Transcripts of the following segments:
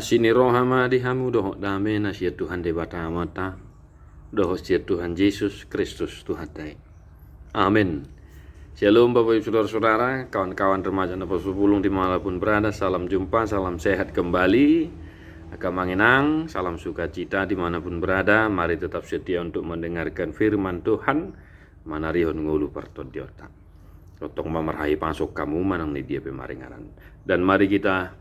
Asini rohama dihamu doh dame nasia Tuhan debata mata doh sia Tuhan Yesus Kristus Tuhan dai. Amin. Shalom Bapak Ibu Saudara-saudara, kawan-kawan remaja Nafas Pulung dimanapun berada, salam jumpa, salam sehat kembali. Akamanginang, salam sukacita dimanapun berada. Mari tetap setia untuk mendengarkan firman Tuhan. Manarihon ngulu partodiota. Totong mamarhai pasok kamu manang ni dia pemaringaran. Dan mari kita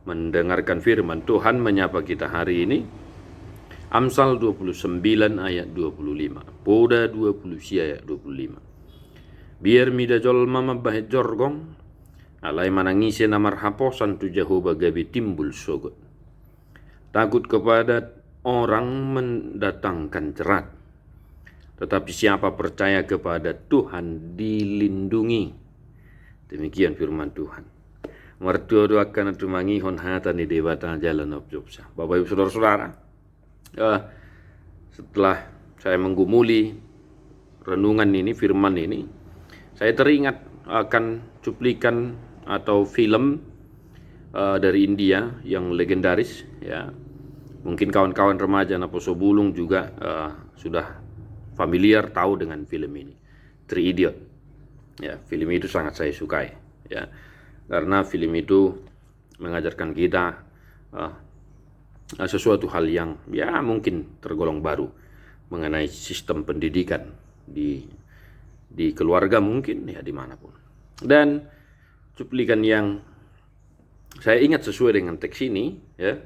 mendengarkan firman Tuhan menyapa kita hari ini. Amsal 29 ayat 25. Poda 20 ayat 25. Biar mida jolma mabahet jorgong, alai manangisi namar haposan tu Jehovah gabi timbul sogot. Takut kepada orang mendatangkan jerat, tetapi siapa percaya kepada Tuhan dilindungi. Demikian firman Tuhan. Mertua doakan atau mangihon hata ni dewata jalan objobsa. Bapak Ibu Saudara-saudara, setelah saya menggumuli renungan ini, firman ini, saya teringat akan cuplikan atau film dari India yang legendaris. Ya, mungkin kawan-kawan remaja Naposo Bulung juga sudah familiar tahu dengan film ini, Three Idiot. Ya, film itu sangat saya sukai. Ya, karena film itu mengajarkan kita sesuatu hal yang ya mungkin tergolong baru mengenai sistem pendidikan di keluarga, mungkin ya dimanapun. Dan cuplikan yang saya ingat sesuai dengan teks ini, ya,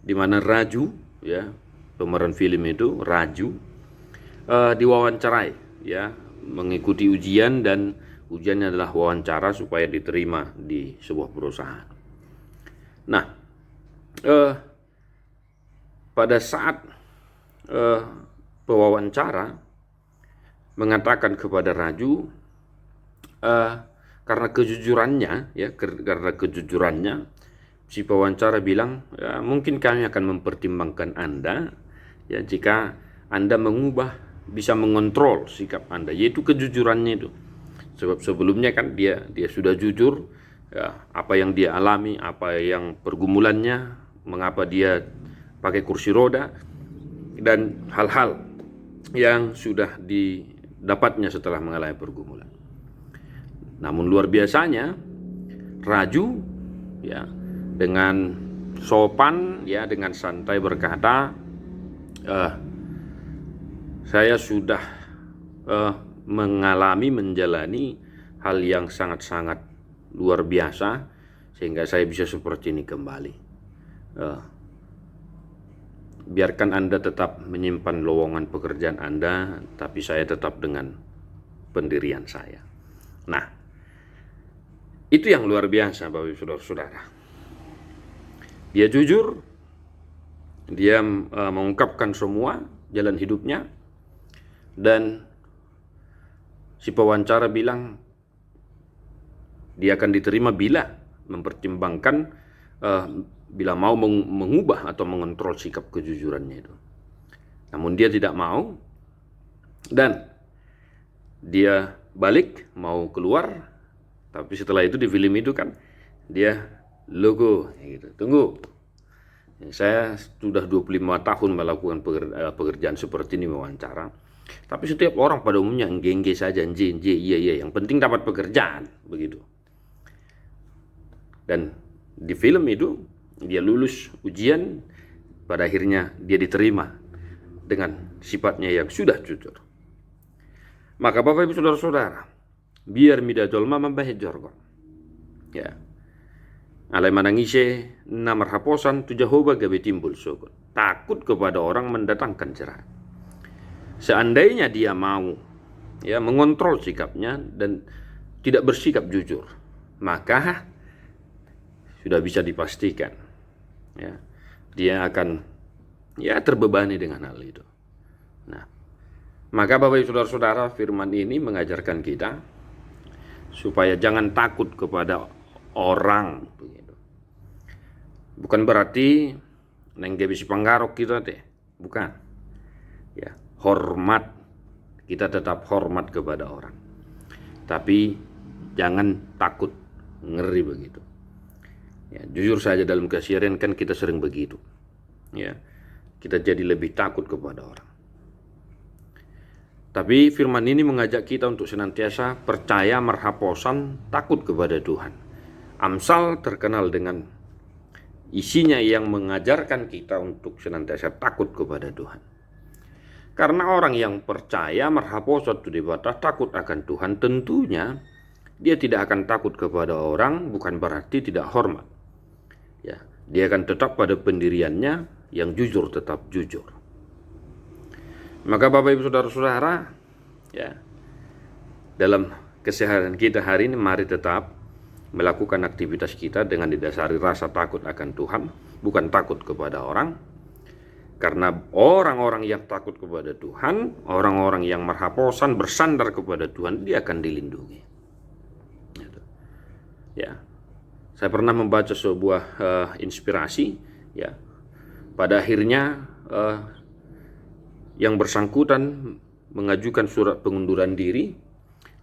di mana Raju, ya, pemeran film itu Raju diwawancarai, ya, mengikuti ujian, dan ujiannya adalah wawancara supaya diterima di sebuah perusahaan. Nah, pada saat pewawancara mengatakan kepada Raju, karena kejujurannya, si pewawancara bilang, ya, mungkin kami akan mempertimbangkan Anda, ya, jika Anda bisa mengontrol sikap Anda, yaitu kejujurannya itu. Sebab sebelumnya kan dia sudah jujur, ya, apa yang dia alami, apa yang pergumulannya, mengapa dia pakai kursi roda, dan hal-hal yang sudah didapatnya setelah mengalami pergumulan. Namun luar biasanya Raju, ya, dengan sopan, ya, dengan santai berkata, saya sudah menjalani hal yang sangat-sangat luar biasa sehingga saya bisa seperti ini kembali. Biarkan Anda tetap menyimpan lowongan pekerjaan Anda, tapi saya tetap dengan pendirian saya. Nah, itu yang luar biasa Bapak Ibu Saudara-saudara. Dia jujur, dia mengungkapkan semua jalan hidupnya, dan si pewawancara bilang dia akan diterima bila mempertimbangkan, bila mau mengubah atau mengontrol sikap kejujurannya itu. Namun dia tidak mau, dan dia balik mau keluar. Tapi setelah itu di film itu kan dia logo gitu. Tunggu, saya sudah 25 tahun melakukan pekerjaan seperti ini, wawancara. Tapi setiap orang pada umumnya enggeng saja, iya, yang penting dapat pekerjaan, begitu. Dan di film itu dia lulus ujian, pada akhirnya dia diterima dengan sifatnya yang sudah jujur. Maka Bapak Ibu Saudara-saudara, biar mida jolma membahet jorgon, ya, alai manangise namar haposan tu Jehovah gabe timbul sogot. Takut kepada orang mendatangkan jerat. Seandainya dia mau, ya, mengontrol sikapnya dan tidak bersikap jujur, maka sudah bisa dipastikan, ya, dia akan, ya, terbebani dengan hal itu. Nah, maka Bapak Ibu Saudara-saudara, firman ini mengajarkan kita supaya jangan takut kepada orang, begitu. Bukan berarti nengge bisi panggarok kita teh, bukan. Ya, hormat, kita tetap hormat kepada orang, tapi jangan takut, ngeri begitu. Ya, jujur saja dalam keseharian kan kita sering begitu. Ya, kita jadi lebih takut kepada orang. Tapi firman ini mengajak kita untuk senantiasa percaya, merhaposan, takut kepada Tuhan. Amsal terkenal dengan isinya yang mengajarkan kita untuk senantiasa takut kepada Tuhan. Karena orang yang percaya, merhaposan, takut akan Tuhan, tentunya dia tidak akan takut kepada orang, bukan berarti tidak hormat. Ya, dia akan tetap pada pendiriannya yang jujur, tetap jujur. Maka Bapak Ibu Saudara-saudara, ya, dalam keseharian kita hari ini mari tetap melakukan aktivitas kita dengan didasari rasa takut akan Tuhan, bukan takut kepada orang. Karena orang-orang yang takut kepada Tuhan, orang-orang yang merhaposan, bersandar kepada Tuhan, dia akan dilindungi. Ya, saya pernah membaca sebuah inspirasi, ya, pada akhirnya yang bersangkutan mengajukan surat pengunduran diri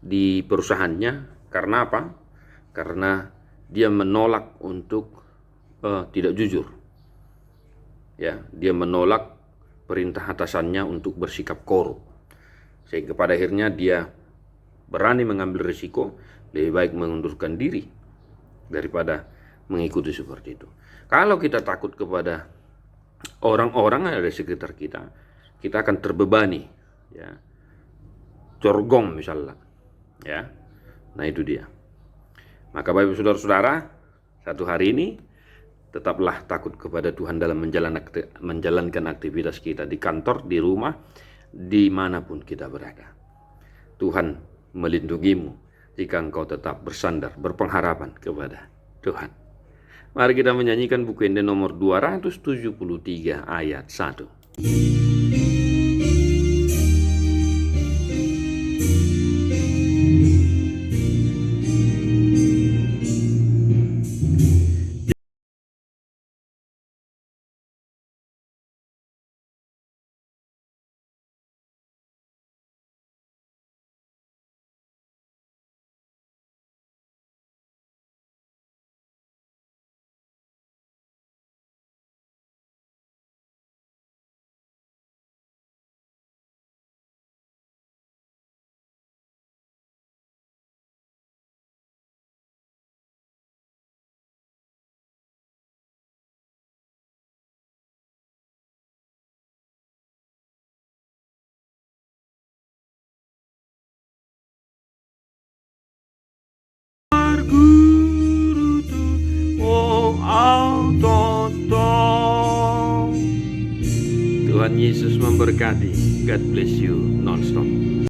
di perusahaannya. Karena apa? Karena dia menolak untuk tidak jujur. Ya, dia menolak perintah atasannya untuk bersikap korup. Sehingga pada akhirnya dia berani mengambil risiko, lebih baik mengundurkan diri daripada mengikuti seperti itu. Kalau kita takut kepada orang-orang yang ada di sekitar kita, kita akan terbebani, ya, corgong misalnya, ya. Nah itu dia. Maka Bapak Ibu Saudara-saudara, satu hari ini tetaplah takut kepada Tuhan dalam menjalankan aktivitas kita di kantor, di rumah, dimanapun kita berada. Tuhan melindungimu jika engkau tetap bersandar, berpengharapan kepada Tuhan. Mari kita menyanyikan buku Ende nomor 273 ayat 1. Tuhan Yesus memberkati. God bless you non-stop.